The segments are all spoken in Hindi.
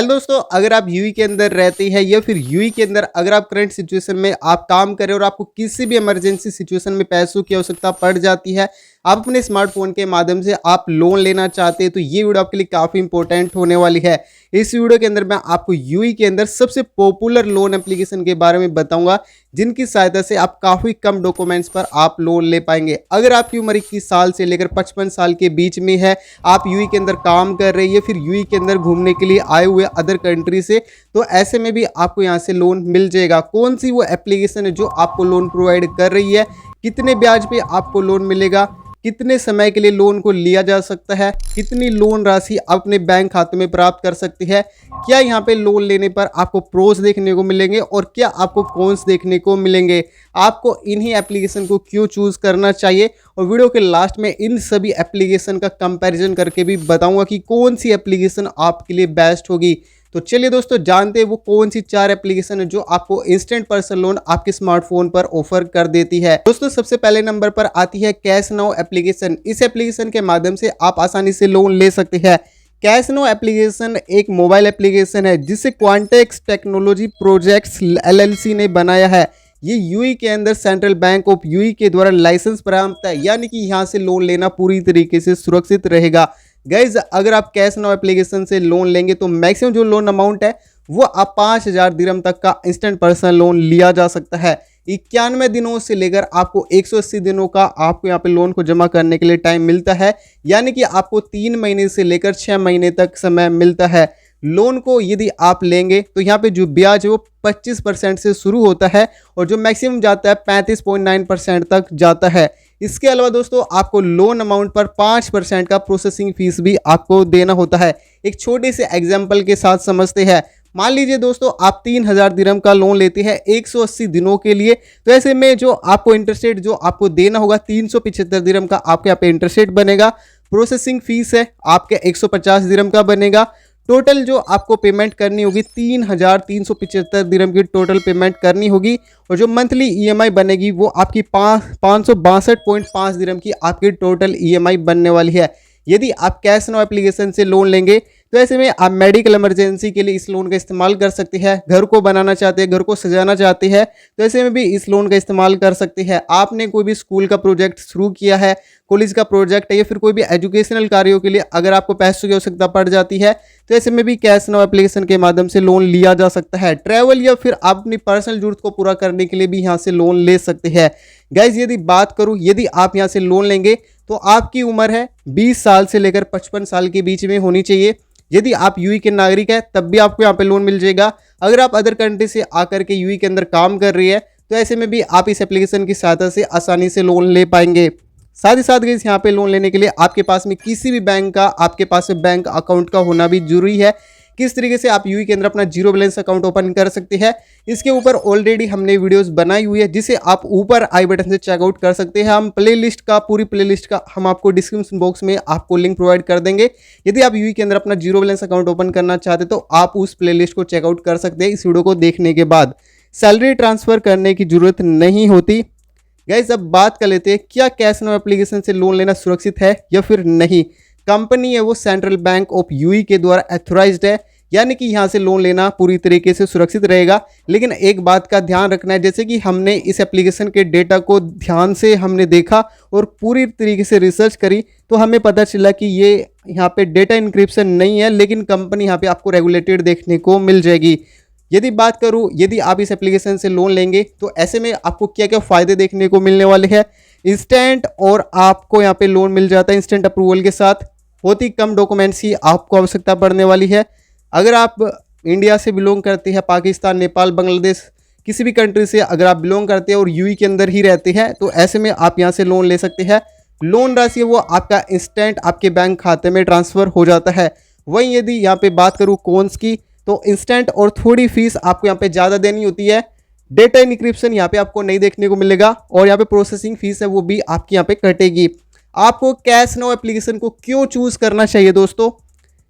वेल दोस्तों, अगर आप यूएई के अंदर रहते हैं या फिर यूएई के अंदर अगर आप करंट सिचुएशन में आप काम कर रहे हो और आपको किसी भी इमरजेंसी सिचुएशन में पैसों की आवश्यकता पड़ जाती है, आप अपने स्मार्टफोन के माध्यम से आप लोन लेना चाहते हैं, तो ये वीडियो आपके लिए काफ़ी इंपॉर्टेंट होने वाली है। इस वीडियो के अंदर मैं आपको यूएई के अंदर सबसे पॉपुलर लोन एप्लीकेशन के बारे में बताऊंगा, जिनकी सहायता से आप काफ़ी कम डॉक्यूमेंट्स पर आप लोन ले पाएंगे। अगर आपकी उम्र 21 साल से लेकर 55 साल के बीच में है, आप यूएई के अंदर काम कर रहे हैं या फिर यूएई के अंदर घूमने के लिए आए हुए अदर कंट्री से, तो ऐसे में भी आपको यहाँ से लोन मिल जाएगा। कौन सी वो एप्लीकेशन है जो आपको लोन प्रोवाइड कर रही है, कितने ब्याज पे आपको लोन मिलेगा, कितने समय के लिए लोन को लिया जा सकता है, कितनी लोन राशि अपने बैंक खाते में प्राप्त कर सकती है, क्या यहाँ पे लोन लेने पर आपको प्रोस देखने को मिलेंगे और क्या आपको कॉन्स देखने को मिलेंगे, आपको इन्हीं एप्लीकेशन को क्यों चूज़ करना चाहिए, और वीडियो के लास्ट में इन सभी एप्लीकेशन का कंपैरिजन करके भी बताऊंगा कि कौन सी एप्लीकेशन आपके लिए बेस्ट होगी। तो चलिए दोस्तों, जानते हैं वो कौन सी 4 एप्लीकेशन है जो आपको इंस्टेंट पर्सनल लोन आपके स्मार्टफोन पर ऑफर कर देती है। दोस्तों, सबसे पहले नंबर पर आती है कैश नाउ एप्लीकेशन। इस एप्लीकेशन के माध्यम से आप आसानी से लोन ले सकते हैं। कैश नाउ एप्लीकेशन एक मोबाइल एप्लीकेशन है जिसे क्वांटेक्स टेक्नोलॉजी प्रोजेक्ट्स एलएलसी ने बनाया है। ये यूएई के अंदर सेंट्रल बैंक ऑफ यूएई के द्वारा लाइसेंस प्राप्त है, यानी कि यहाँ से लोन लेना पूरी तरीके से सुरक्षित रहेगा। गाइज, अगर आप कैश नाउ एप्लीकेशन से लोन लेंगे तो मैक्सिमम जो लोन अमाउंट है वो आप 5000 दिरहम तक का इंस्टेंट पर्सनल लोन लिया जा सकता है। 91 दिनों से लेकर आपको 180 दिनों का आपको यहाँ पे लोन को जमा करने के लिए टाइम मिलता है, यानी कि आपको 3 महीने से लेकर 6 महीने तक समय मिलता है। लोन को यदि आप लेंगे तो यहाँ पे जो ब्याज है वो 25% से शुरू होता है और जो मैक्सिमम जाता है 35.9% तक जाता है। इसके अलावा दोस्तों, आपको लोन अमाउंट पर 5% का प्रोसेसिंग फीस भी आपको देना होता है। एक छोटे से एग्जाम्पल के साथ समझते हैं। मान लीजिए दोस्तों, आप 3000 दिरहम का लोन लेते हैं 180 दिनों के लिए, तो ऐसे में जो आपको इंटरेस्ट रेट जो आपको देना होगा 375 दिरहम का आपके यहाँ पे इंटरेस्ट रेट बनेगा। प्रोसेसिंग फीस है आपके 150 दिरहम का बनेगा। टोटल जो आपको पेमेंट करनी होगी 3375 दिरहम की टोटल पेमेंट करनी होगी, और जो मंथली ईएमआई बनेगी वो आपकी 562.5 दिरहम की आपकी टोटल ईएमआई बनने वाली है। यदि आप कैश नाउ एप्लीकेशन से लोन लेंगे तो ऐसे में आप मेडिकल इमरजेंसी के लिए इस लोन का इस्तेमाल कर सकते हैं। घर को बनाना चाहते हैं, घर को सजाना चाहते हैं, तो ऐसे में भी इस लोन का इस्तेमाल कर सकते हैं। आपने कोई भी स्कूल का प्रोजेक्ट शुरू किया है, कॉलेज का प्रोजेक्ट है, या फिर कोई भी एजुकेशनल कार्यों के लिए अगर आपको पैसों की आवश्यकता पड़ जाती है, तो ऐसे में भी कैश नाउ एप्लीकेशन के माध्यम से लोन लिया जा सकता है। ट्रैवल या फिर आप अपनी पर्सनल जरूरत को पूरा करने के लिए भी यहाँ से लोन ले सकते हैं। गाइज, यदि बात करूँ, यदि आप यहाँ से लोन लेंगे तो आपकी उम्र है 20 साल से लेकर 55 साल के बीच में होनी चाहिए। यदि आप यूएई के नागरिक हैं तब भी आपको यहाँ पे लोन मिल जाएगा। अगर आप अदर कंट्री से आकर के यूएई के अंदर काम कर रही है तो ऐसे में भी आप इस एप्लीकेशन की सहायता से आसानी से लोन ले पाएंगे। साथ ही साथ गाइस, यहाँ पे लोन लेने के लिए आपके पास में किसी भी बैंक का आपके पास में बैंक अकाउंट का होना भी जरूरी है। किस तरीके से आप यूएई के अंदर अपना जीरो बैलेंस अकाउंट ओपन कर सकते हैं, इसके ऊपर ऑलरेडी हमने वीडियोस बनाई हुई है, जिसे आप ऊपर आई बटन से चेकआउट कर सकते हैं। हम पूरी प्लेलिस्ट का हम आपको डिस्क्रिप्शन बॉक्स में आपको लिंक प्रोवाइड कर देंगे। यदि आप यूएई के अंदर अपना जीरो बैलेंस अकाउंट ओपन करना चाहते तो आप उस प्लेलिस्ट को चेकआउट कर सकते हैं। इस वीडियो को देखने के बाद सैलरी ट्रांसफर करने की जरूरत नहीं होती। गाइस, अब बात कर लेते हैं क्या कैश नाउ एप्लीकेशन से लोन लेना सुरक्षित है या फिर नहीं। कंपनी है वो सेंट्रल बैंक ऑफ यूएई के द्वारा एथोराइज्ड है, यानी कि यहाँ से लोन लेना पूरी तरीके से सुरक्षित रहेगा। लेकिन एक बात का ध्यान रखना है, जैसे कि हमने इस एप्लीकेशन के डेटा को ध्यान से हमने देखा और पूरी तरीके से रिसर्च करी, तो हमें पता चला कि ये यहाँ पे डेटा इंक्रिप्शन नहीं है, लेकिन कंपनी यहाँ पे आपको रेगुलेटेड देखने को मिल जाएगी। यदि बात करूँ, यदि आप इस एप्लीकेशन से लोन लेंगे तो ऐसे में आपको क्या क्या फ़ायदे देखने को मिलने वाले हैं। इंस्टेंट और आपको यहाँ पे लोन मिल जाता है इंस्टेंट अप्रूवल के साथ। बहुत ही कम डॉक्यूमेंट्स की आपको आवश्यकता पड़ने वाली है। अगर आप इंडिया से बिलोंग करते हैं, पाकिस्तान, नेपाल, बांग्लादेश, किसी भी कंट्री से अगर आप बिलोंग करते हैं और यूएई के अंदर ही रहते हैं, तो ऐसे में आप यहाँ से लोन ले सकते हैं। लोन राशि वो आपका इंस्टेंट आपके बैंक खाते में ट्रांसफ़र हो जाता है। वहीं यदि यहाँ पे बात करूँ कॉन्स की, तो इंस्टेंट और थोड़ी फीस आपको यहाँ पे ज़्यादा देनी होती है। डेटा इनक्रिप्शन यहाँ पे आपको नहीं देखने को मिलेगा, और यहाँ पे प्रोसेसिंग फीस है वो भी आपकी यहाँ पे कटेगी। आपको कैश नाउ एप्लीकेशन को क्यों चूज़ करना चाहिए दोस्तों?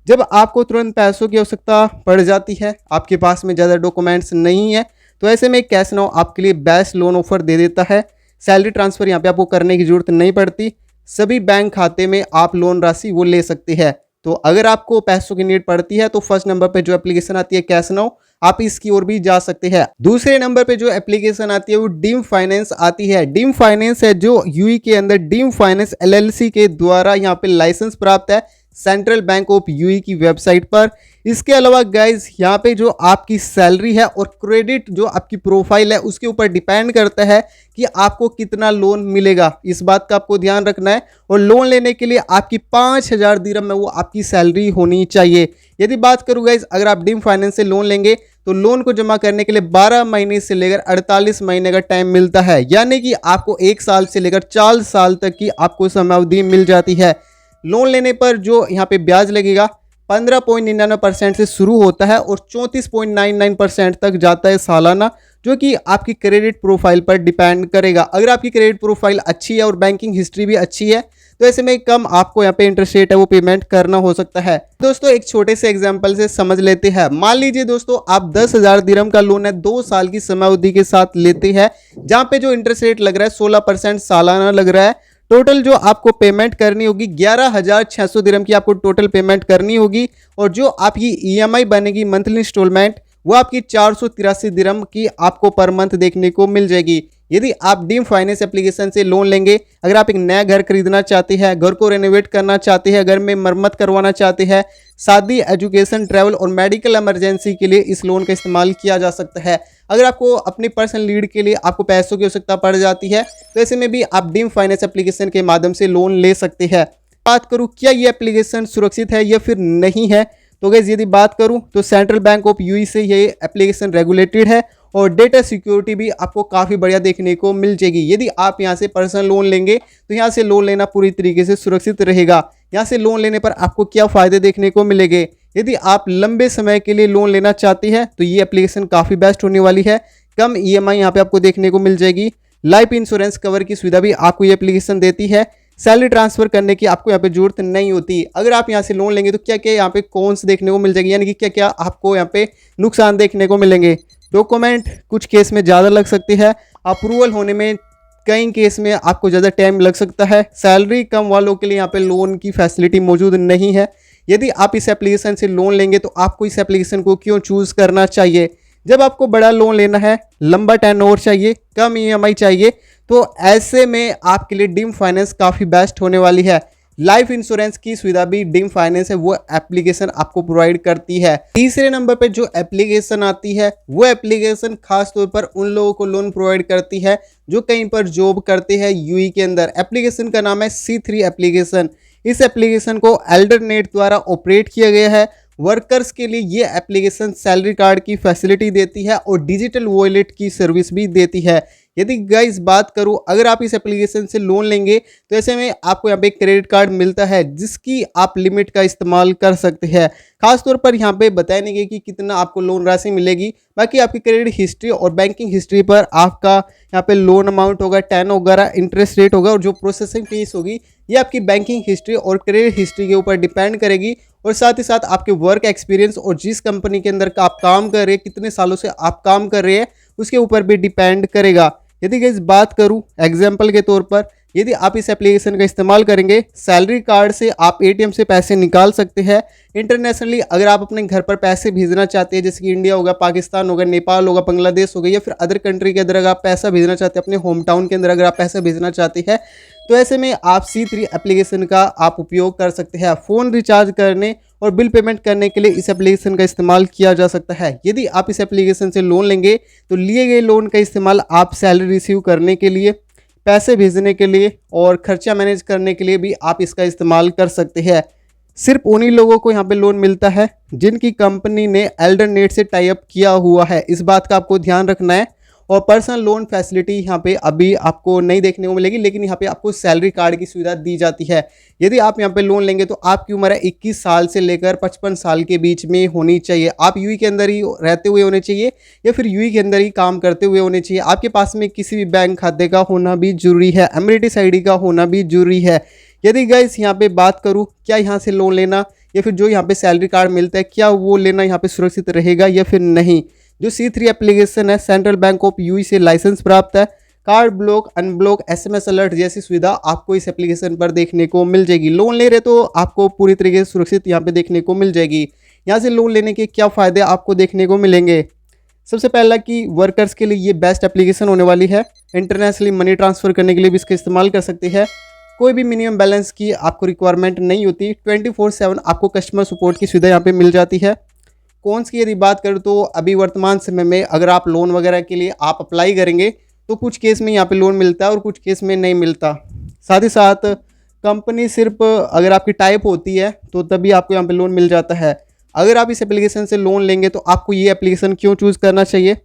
जब आपको तुरंत पैसों की आवश्यकता पड़ जाती है, आपके पास में ज़्यादा डॉक्यूमेंट्स नहीं है, तो ऐसे में कैश नाउ आपके लिए बेस्ट लोन ऑफर दे देता है। सैलरी ट्रांसफ़र यहाँ पे आपको करने की ज़रूरत नहीं पड़ती। सभी बैंक खाते में आप लोन राशि वो ले सकते हैं। तो अगर आपको पैसों की नीड पड़ती है तो फर्स्ट नंबर पे जो एप्लीकेशन आती है कैश नाउ, आप इसकी ओर भी जा सकते हैं। दूसरे नंबर पे जो एप्लीकेशन आती है वो डीम फाइनेंस आती है। डीम फाइनेंस है जो यूएई के अंदर डीम फाइनेंस एलएलसी के द्वारा यहाँ पे लाइसेंस प्राप्त है सेंट्रल बैंक ऑफ यूएई की वेबसाइट पर। इसके अलावा गाइज यहाँ पे जो आपकी सैलरी है और क्रेडिट जो आपकी प्रोफाइल है उसके ऊपर डिपेंड करता है कि आपको कितना लोन मिलेगा। इस बात का आपको ध्यान रखना है। और लोन लेने के लिए आपकी 5,000 दिरहम में वो आपकी सैलरी होनी चाहिए। यदि बात करूँ गाइज, अगर आप डीम फाइनेंस से लोन लेंगे तो लोन को जमा करने के लिए 12 महीने से लेकर 48 महीने का टाइम मिलता है, यानी कि आपको 1 साल से लेकर 4 साल तक की आपको समयावधि मिल जाती है। लोन लेने पर जो यहाँ पे ब्याज लगेगा 15.99% से शुरू होता है और 34.99% तक जाता है सालाना, जो कि आपकी क्रेडिट प्रोफाइल पर डिपेंड करेगा। अगर आपकी क्रेडिट प्रोफाइल अच्छी है और बैंकिंग हिस्ट्री भी अच्छी है तो ऐसे में कम आपको यहाँ पे इंटरेस्ट रेट है वो पेमेंट करना हो सकता है। दोस्तों एक छोटे से एग्जांपल से समझ लेते हैं। मान लीजिए दोस्तों आप 10,000 दिरहम का लोन है 2 साल की समयावधि के साथ लेते हैं, जहाँ पे जो इंटरेस्ट रेट लग रहा है 16% सालाना लग रहा है। टोटल जो आपको पेमेंट करनी होगी 11,600 दिरहम की आपको टोटल पेमेंट करनी होगी। और जो आपकी ईएमआई बनेगी मंथली इंस्टॉलमेंट वो आपकी 483 दिरहम की आपको पर मंथ देखने को मिल जाएगी। यदि आप डीम फाइनेंस एप्लीकेशन से लोन लेंगे, अगर आप एक नया घर खरीदना चाहते हैं, घर को रेनोवेट करना चाहते हैं, घर में मरम्मत करवाना चाहते हैं, शादी, एजुकेशन, ट्रैवल और मेडिकल इमरजेंसी के लिए इस लोन का इस्तेमाल किया जा सकता है। अगर आपको अपनी पर्सनल नीड के लिए आपको पैसों की आवश्यकता पड़ जाती है तो ऐसे में भी आप डीम फाइनेंस एप्लीकेशन के माध्यम से लोन ले सकते हैं। बात करूँ क्या ये एप्लीकेशन सुरक्षित है या फिर नहीं है, तो गाइस यदि बात करूं तो सेंट्रल बैंक ऑफ यूएई से ये एप्लीकेशन रेगुलेटेड है और डेटा सिक्योरिटी भी आपको काफ़ी बढ़िया देखने को मिल जाएगी। यदि आप यहां से पर्सनल लोन लेंगे तो यहां से लोन लेना पूरी तरीके से सुरक्षित रहेगा। यहां से लोन लेने पर आपको क्या फ़ायदे देखने को मिलेंगे, यदि आप लंबे समय के लिए लोन लेना चाहते हैं तो ये एप्लीकेशन काफ़ी बेस्ट होने वाली है। कम ईएमआई यहाँ पे आपको देखने को मिल जाएगी। लाइफ इंश्योरेंस कवर की सुविधा भी आपको ये एप्लीकेशन देती है। सैलरी ट्रांसफर करने की आपको यहाँ पे जरूरत नहीं होती। अगर आप यहाँ से लोन लेंगे तो क्या क्या यहाँ पे कॉन्स देखने को मिल जाएगी, यानी कि क्या क्या आपको यहाँ पे नुकसान देखने को मिलेंगे। डॉक्यूमेंट कुछ केस में ज़्यादा लग सकती है, अप्रूवल होने में कई केस में आपको ज़्यादा टाइम लग सकता है। सैलरी कम वालों के लिए यहाँ पे लोन की फैसिलिटी मौजूद नहीं है। यदि आप इस एप्लीकेशन से लोन लेंगे तो आपको इस एप्लीकेशन को क्यों चूज़ करना चाहिए। जब आपको बड़ा लोन लेना है, लंबा टेन्योर चाहिए, कम ईएमआई चाहिए, तो ऐसे में आपके लिए डीम फाइनेंस काफ़ी बेस्ट होने वाली है। लाइफ इंश्योरेंस की सुविधा भी डीम फाइनेंस है वो एप्लीकेशन आपको प्रोवाइड करती है। तीसरे नंबर पे जो एप्लीकेशन आती है वो एप्लीकेशन खास तौर पर उन लोगों को लोन प्रोवाइड करती है जो कहीं पर जॉब करते हैं यूएई के अंदर। एप्लीकेशन का नाम है C3 एप्लीकेशन। इस एप्लीकेशन को एल्डरनेट द्वारा ऑपरेट किया गया है। वर्कर्स के लिए ये एप्लीकेशन सैलरी कार्ड की फैसिलिटी देती है और डिजिटल वॉलेट की सर्विस भी देती है। यदि गाइस बात करूं, अगर आप इस एप्लीकेशन से लोन लेंगे तो ऐसे में आपको यहाँ पे क्रेडिट कार्ड मिलता है जिसकी आप लिमिट का इस्तेमाल कर सकते हैं। खासतौर पर यहाँ पे बताया नहीं गया कि कितना आपको लोन राशि मिलेगी, बाकी आपकी क्रेडिट हिस्ट्री और बैंकिंग हिस्ट्री पर आपका यहाँ पे लोन अमाउंट होगा, टेन वगैरह, इंटरेस्ट रेट होगा और जो प्रोसेसिंग फीस होगी ये आपकी बैंकिंग हिस्ट्री और क्रेडिट हिस्ट्री के ऊपर डिपेंड करेगी। और साथ ही साथ आपके वर्क एक्सपीरियंस और जिस कंपनी के अंदर आप काम कर रहे हैं, कितने सालों से आप काम कर रहे हैं, उसके ऊपर भी डिपेंड करेगा। यदि गाइस बात करूं एग्जांपल के तौर पर, यदि आप इस एप्लीकेशन का इस्तेमाल करेंगे, सैलरी कार्ड से आप एटीएम से पैसे निकाल सकते हैं। इंटरनेशनली अगर आप अपने घर पर पैसे भेजना चाहते हैं, जैसे कि इंडिया होगा, पाकिस्तान होगा, नेपाल होगा, बांग्लादेश होगा, या फिर अदर कंट्री के अंदर अगर आप पैसा भेजना चाहते हैं, अपने होम टाउन के अंदर अगर आप पैसा भेजना चाहते हैं, तो ऐसे में आप C3 एप्लीकेशन का आप उपयोग कर सकते हैं। फ़ोन रिचार्ज करने और बिल पेमेंट करने के लिए इस एप्लीकेशन का इस्तेमाल किया जा सकता है। यदि आप इस एप्लीकेशन से लोन लेंगे तो लिए गए लोन का इस्तेमाल आप सैलरी रिसीव करने के लिए, पैसे भेजने के लिए और खर्चा मैनेज करने के लिए भी आप इसका इस्तेमाल कर सकते हैं। सिर्फ उन्हीं लोगों को यहाँ पे लोन मिलता है जिनकी कंपनी ने एल्डरनेट से टाई अप किया हुआ है, इस बात का आपको ध्यान रखना है। और पर्सनल लोन फैसिलिटी यहाँ पे अभी आपको नहीं देखने को मिलेगी, लेकिन यहाँ पे आपको सैलरी कार्ड की सुविधा दी जाती है। यदि आप यहाँ पे लोन लेंगे तो आपकी उम्र है 21 साल से लेकर 55 साल के बीच में होनी चाहिए। आप यूएई के अंदर ही रहते हुए होने चाहिए या फिर यूएई के अंदर ही काम करते हुए होने चाहिए। आपके पास में किसी भी बैंक खाते का होना भी जरूरी है, एमिरेटिस आईडी का होना भी जरूरी है। यदि गाइस यहाँ पे बात करूँ क्या यहाँ से लोन लेना या फिर जो यहाँ पे सैलरी कार्ड मिलता है क्या वो लेना यहाँ पे सुरक्षित रहेगा या फिर नहीं। जो C3 एप्लीकेशन है सेंट्रल बैंक ऑफ यूएई से लाइसेंस प्राप्त है, card block, unblock, SMS alert जैसी सुविधा आपको इस एप्लीकेशन पर देखने को मिल जाएगी। लोन ले रहे तो आपको पूरी तरीके से सुरक्षित यहाँ पे देखने को मिल जाएगी। यहाँ से लोन लेने के क्या फ़ायदे आपको देखने को मिलेंगे। सबसे पहला कि वर्कर्स के लिए ये बेस्ट एप्लीकेशन होने वाली है। इंटरनेशनली मनी ट्रांसफ़र करने के लिए भी इसका इस्तेमाल कर सकते हैं। कोई भी मिनिमम बैलेंस की आपको रिक्वायरमेंट नहीं होती। 24/7 आपको कस्टमर सपोर्ट की सुविधा यहाँ पे मिल जाती है। कॉन्स की यदि बात करूँ तो अभी वर्तमान समय में अगर आप लोन वगैरह के लिए आप अप्लाई करेंगे तो कुछ केस में यहाँ पे लोन मिलता है और कुछ केस में नहीं मिलता। साथ ही साथ कंपनी सिर्फ अगर आपकी टाइप होती है तो तभी आपको यहाँ पे लोन मिल जाता है। अगर आप इस एप्लीकेशन से लोन लेंगे तो आपको ये एप्लीकेशन क्यों चूज़ करना चाहिए।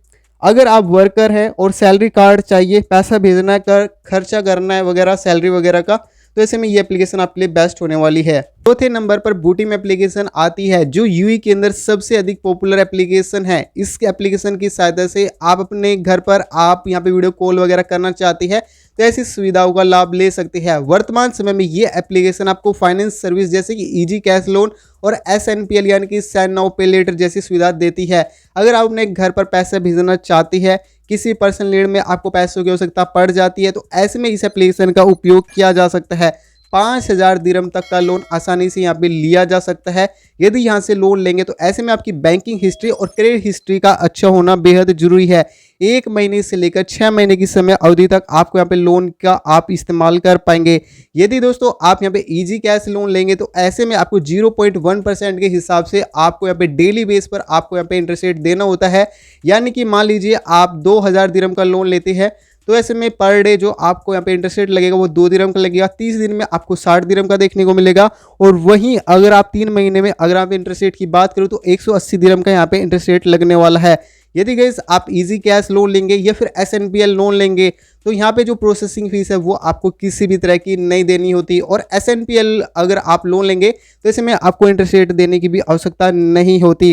अगर आप वर्कर हैं और सैलरी कार्ड चाहिए, पैसा भेजना है, खर्चा करना है वगैरह, सैलरी वगैरह का, तो ऐसे में ये एप्लीकेशन आपके लिए बेस्ट होने वाली है। चौथे नंबर पर बूटीम एप्लीकेशन आती है, जो यूएई के अंदर सबसे अधिक पॉपुलर एप्लीकेशन है। इस एप्लीकेशन की सहायता से आप अपने घर पर आप यहाँ पे वीडियो कॉल वगैरह करना चाहती है तो ऐसी सुविधाओं का लाभ ले सकते हैं। वर्तमान समय में ये एप्लीकेशन आपको फाइनेंस सर्विस जैसे कि इजी कैश लोन और SNPL यानी कि सेंड नाउ पे लेटर जैसी सुविधा देती है। अगर आप अपने घर पर पैसे भेजना चाहती है, किसी पर्सनल नीड में आपको पैसों की आवश्यकता पड़ जाती है, तो ऐसे में इस एप्लीकेशन का उपयोग किया जा सकता है। 5,000 दिरहम तक का लोन आसानी से यहाँ पे लिया जा सकता है। यदि यहाँ से लोन लेंगे तो ऐसे में आपकी बैंकिंग हिस्ट्री और क्रेडिट हिस्ट्री का अच्छा होना बेहद जरूरी है। 1 महीने से लेकर 6 महीने की समय अवधि तक आपको यहाँ पे लोन का आप इस्तेमाल कर पाएंगे। यदि दोस्तों आप यहाँ पे इजी कैश लोन लेंगे तो ऐसे में आपको 0.1% के हिसाब से आपको यहाँ पे डेली बेस पर आपको यहाँ पे इंटरेस्ट रेट देना होता है। यानी कि मान लीजिए आप 2,000 दिरहम का लोन लेते हैं तो ऐसे में पर डे जो आपको यहाँ पे इंटरेस्ट रेट लगेगा वो 2 दिरहम का लगेगा। 30 दिन में आपको 60 दिरहम का देखने को मिलेगा। और वहीं अगर आप 3 महीने में अगर आप इंटरेस्ट रेट की बात करूँ तो 180 दिरहम का यहाँ पे इंटरेस्ट रेट लगने वाला है। यदि गाइस आप इजी कैश लोन लेंगे या फिर SNPL लोन लेंगे तो यहाँ पे जो प्रोसेसिंग फीस है वो आपको किसी भी तरह की नहीं देनी होती। और SNPL अगर आप लोन लेंगे तो इसमें आपको इंटरेस्ट रेट देने की भी आवश्यकता नहीं होती।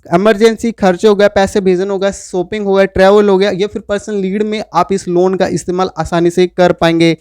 इमरजेंसी खर्च हो गया, पैसे भेजना हो गया, शॉपिंग हो गया, ट्रैवल हो गया या फिर पर्सनल नीड में आप इस लोन का इस्तेमाल आसानी से कर पाएंगे।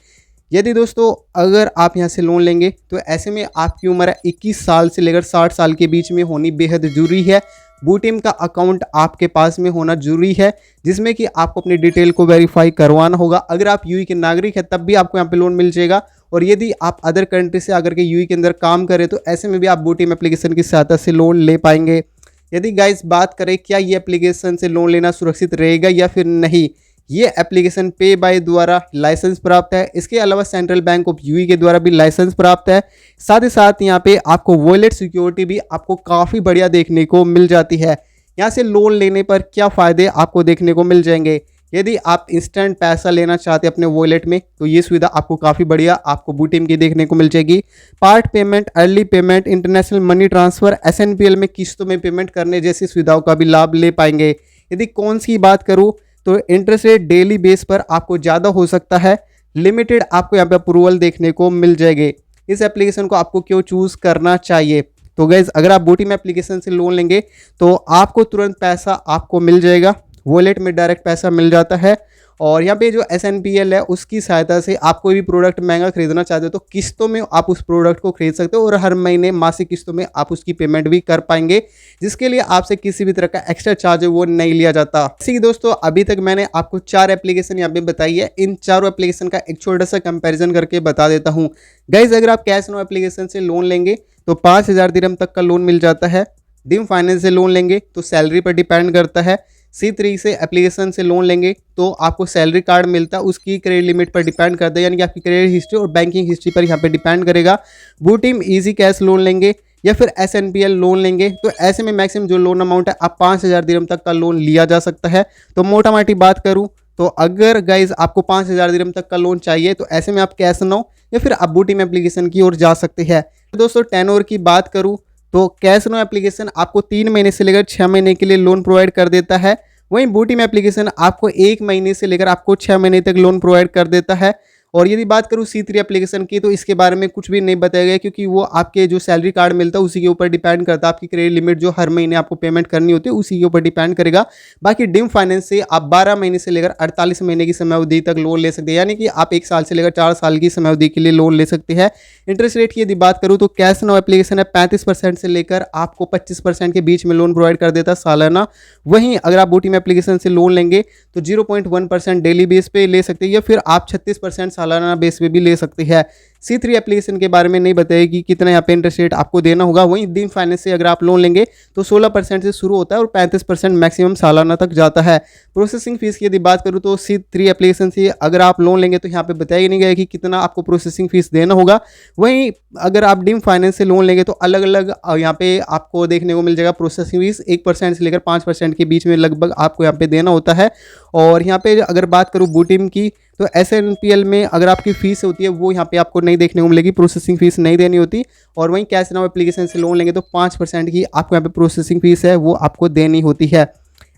यदि दोस्तों अगर आप यहाँ से लोन लेंगे तो ऐसे में आपकी उम्र 21 साल से लेकर 60 साल के बीच में होनी बेहद ज़रूरी है। बूटीम का अकाउंट आपके पास में होना जरूरी है जिसमें कि आपको अपनी डिटेल को वेरीफाई करवाना होगा। अगर आप यूएई के नागरिक हैं तब भी आपको यहाँ पे लोन मिल जाएगा। और यदि आप अदर कंट्री से आकर के यूएई के अंदर काम करें तो ऐसे में भी आप बूटीम एप्लीकेशन की सहायता से लोन ले पाएंगे। यदि गाइस बात करें क्या ये एप्लीकेशन से लोन लेना सुरक्षित रहेगा या फिर नहीं, ये एप्लीकेशन पे बाय द्वारा लाइसेंस प्राप्त है। इसके अलावा सेंट्रल बैंक ऑफ यूएई के द्वारा भी लाइसेंस प्राप्त है। साथ ही साथ यहाँ पे आपको वॉलेट सिक्योरिटी भी आपको काफ़ी बढ़िया देखने को मिल जाती है। यहाँ से लोन लेने पर क्या फ़ायदे आपको देखने को मिल जाएंगे। यदि आप इंस्टेंट पैसा लेना चाहते हैं अपने वॉलेट में तो ये सुविधा आपको काफ़ी बढ़िया आपको बूटीम की देखने को मिल जाएगी। Part payment, early payment, international money transfer, SNPL में किस्तों में पेमेंट करने जैसी सुविधाओं का भी लाभ ले पाएंगे। यदि कौन सी बात करूँ तो इंटरेस्ट रेट डेली बेस पर आपको ज़्यादा हो सकता है। लिमिटेड आपको यहाँ पे अप्रूवल देखने को मिल जाएंगे। इस एप्लीकेशन को आपको क्यों चूज़ करना चाहिए, तो गाइस अगर आप बूटीम एप्लीकेशन से लोन लेंगे तो आपको तुरंत पैसा आपको मिल जाएगा, वॉलेट में डायरेक्ट पैसा मिल जाता है। और यहाँ पे जो SNPL है उसकी सहायता से आप कोई भी प्रोडक्ट महंगा खरीदना चाहते हो तो किस्तों में आप उस प्रोडक्ट को खरीद सकते हो और हर महीने मासिक किस्तों में आप उसकी पेमेंट भी कर पाएंगे, जिसके लिए आपसे किसी भी तरह का एक्स्ट्रा चार्ज है वो नहीं लिया जाता। इसी दोस्तों अभी तक मैंने आपको 4 एप्लीकेशन यहाँ पे बताई है। इन चारों एप्लीकेशन का एक छोटा सा कंपेरिजन करके बता देता हूँ। गाइज अगर आप कैश नो एप्लीकेशन से लोन लेंगे तो 5,000 दिरहम तक का लोन मिल जाता है। डिम फाइनेंस से लोन लेंगे तो सैलरी पर डिपेंड करता है। C3 से एप्लीकेशन से लोन लेंगे तो आपको सैलरी कार्ड मिलता है, उसकी क्रेडिट लिमिट पर डिपेंड करता है, यानी कि आपकी क्रेडिट हिस्ट्री और बैंकिंग हिस्ट्री पर यहाँ पे डिपेंड करेगा। बूटीम इजी कैश लोन लेंगे या फिर SNPL लोन लेंगे तो ऐसे में मैक्सिमम जो लोन अमाउंट है आप 5,000 दिरहम तक का लोन लिया जा सकता है। तो मोटा मोटी बात करूँ तो अगर गाइज आपको 5,000 दिरहम तक का लोन चाहिए तो ऐसे में आप कैश नो या फिर आप बूटीम एप्लीकेशन की ओर जा सकते हैं। दोस्तों टेनोर की बात करूँ तो कैश नो एप्लीकेशन आपको 3 महीने से लेकर 6 महीने के लिए लोन प्रोवाइड कर देता है। वहीं बूटीम एप्लीकेशन आपको 1 महीने से लेकर आपको 6 महीने तक लोन प्रोवाइड कर देता है। और यदि बात करूँ C3 एप्लीकेशन की, तो इसके बारे में कुछ भी नहीं बताया गया, क्योंकि वो आपके जो सैलरी कार्ड मिलता है उसी के ऊपर डिपेंड करता है। आपकी क्रेडिट लिमिट जो हर महीने आपको पेमेंट करनी होती है उसी के ऊपर डिपेंड करेगा। बाकी डीम फाइनेंस से आप 12 महीने से लेकर 48 महीने की समय अवधि तक लोन ले सकते हैं, यानी कि आप 1 साल से लेकर 4 साल की समय अवधि के लिए लोन ले सकते हैं। इंटरेस्ट रेट की यदि बात करूँ तो कैश नाउ एप्लीकेशन है 35% से लेकर आपको 25% के बीच में लोन प्रोवाइड कर देता है सालाना। वहीं अगर आप बूटीम एप्लीकेशन से लोन लेंगे तो 0.1% डेली बेस पे ले सकते हैं, या फिर आप 36% सालाना बेस पे भी ले सकते हैं। C3 एप्लीकेशन के बारे में नहीं बताया कि कितना यहाँ पे इंटरेस्ट रेट आपको देना होगा। वहीं डीम फाइनेंस से अगर आप लोन लेंगे तो 16% से शुरू होता है और 35% मैक्सिमम सालाना तक जाता है। प्रोसेसिंग फीस की यदि बात करूँ तो C3 एप्लीकेशन से अगर आप लोन लेंगे तो यहाँ पे बताया नहीं गया कि कितना आपको प्रोसेसिंग फीस देना होगा। वहीं अगर आप डीम फाइनेंस से लोन लेंगे तो अलग अलग यहाँ पे आपको देखने को मिल जाएगा प्रोसेसिंग फीस 1% से लेकर 5% के बीच में लगभग आपको यहाँ पे देना होता है। और यहाँ पे अगर बात करूँ बूटीम की तो SNPL में अगर आपकी फीस होती है वो यहाँ पे आपको नहीं देखने को मिलेगी, प्रोसेसिंग फीस नहीं देनी होती। और वहीं कैश नाउ एप्लीकेशन से लोन लेंगे तो 5% की आपको यहाँ पे प्रोसेसिंग फीस है वो आपको देनी होती है।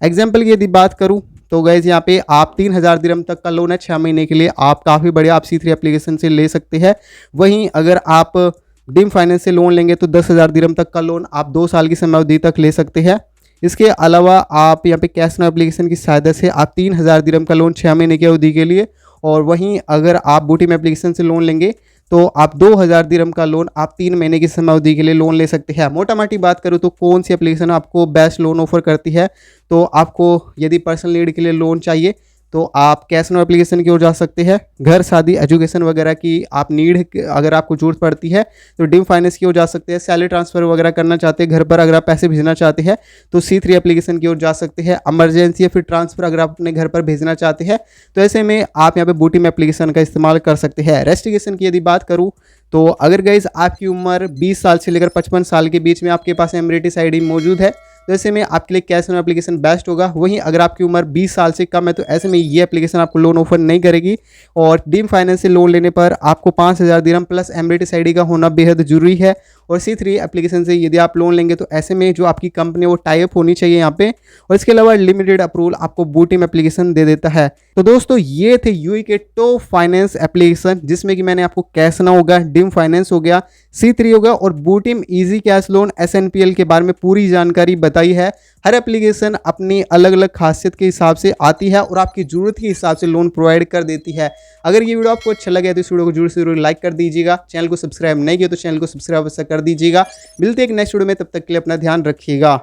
एग्जाम्पल की यदि बात करूँ तो गाइस यहाँ पे आप 3000 दिरहम तक का लोन है 6 महीने के लिए, आप काफ़ी बढ़िया आप C3 एप्लीकेशन से ले सकते हैं। वहीं अगर आप डीम फाइनेंस से लोन लेंगे तो 10,000 दिरहम तक का लोन आप 2 साल की समय अवधि तक ले सकते हैं। इसके अलावा आप यहाँ पे कैश नाउ एप्लीकेशन की सहायता से आप 3000 दिरहम का लोन 6 महीने की अवधि के लिए, और वहीं अगर आप बूटीम एप्लीकेशन से लोन लेंगे तो आप 2000 दिरहम का लोन आप 3 महीने की समय अवधि के लिए लोन ले सकते हैं। मोटा मोटी बात करूँ तो कौन सी एप्लीकेशन आपको बेस्ट लोन ऑफर करती है, तो आपको यदि पर्सनल नीड के लिए लोन चाहिए तो आप कैश नाउ एप्लीकेशन की ओर जा सकते हैं। घर, शादी, एजुकेशन वगैरह की आप नीड अगर आपको जरूरत पड़ती है तो डीम फाइनेंस की ओर जा सकते हैं। सैलरी ट्रांसफर वगैरह करना चाहते हैं घर पर, अगर आप पैसे भेजना चाहते हैं तो C3 एप्लीकेशन की ओर जा सकते हैं। इमरजेंसी या फिर ट्रांसफर अगर आप अपने घर पर भेजना चाहते हैं तो ऐसे में आप यहाँ पे बूटीम एप्लीकेशन का इस्तेमाल कर सकते हैं। रेस्ट्रिक्शन की यदि बात करूँ तो अगर गाइस आपकी उम्र 20 साल से लेकर 55 साल के बीच में आपके पास एमिरेटिस ID मौजूद है तो ऐसे में आपके लिए कैश नाउ एप्लीकेशन बेस्ट होगा। वहीं अगर आपकी उम्र 20 साल से कम है तो ऐसे में ये एप्लीकेशन आपको लोन ऑफर नहीं करेगी। और डीम फाइनेंस से लोन लेने पर आपको 5000 दिरहम प्लस एमिरेटिस ID का होना बेहद जरूरी है। और C3 एप्लीकेशन से यदि आप लोन लेंगे तो ऐसे में जो आपकी कंपनी वो टाई अप होनी चाहिए यहाँ पे, और इसके अलावा लिमिटेड अप्रूवल आपको बूटीम एप्लीकेशन दे देता है। तो दोस्तों ये थे यूएई के टॉप फाइनेंस एप्लीकेशन, जिसमें कि मैंने आपको कैश नाउ हो गया, डीम फाइनेंस हो गया, C3 हो गया और बूटीम इजी कैश लोन SNPL के बारे में पूरी जानकारी बताई है। हर एप्लीकेशन अपनी अलग अलग खासियत के हिसाब से आती है और आपकी ज़रूरत के हिसाब से लोन प्रोवाइड कर देती है। अगर ये वीडियो आपको अच्छा लगे तो इस वीडियो को जरूर से जरूर लाइक कर दीजिएगा। चैनल को सब्सक्राइब नहीं किया तो चैनल को सब्सक्राइब कर दीजिएगा। मिलते हैं एक नेक्स्ट वीडियो में, तब तक के लिए अपना ध्यान रखिएगा।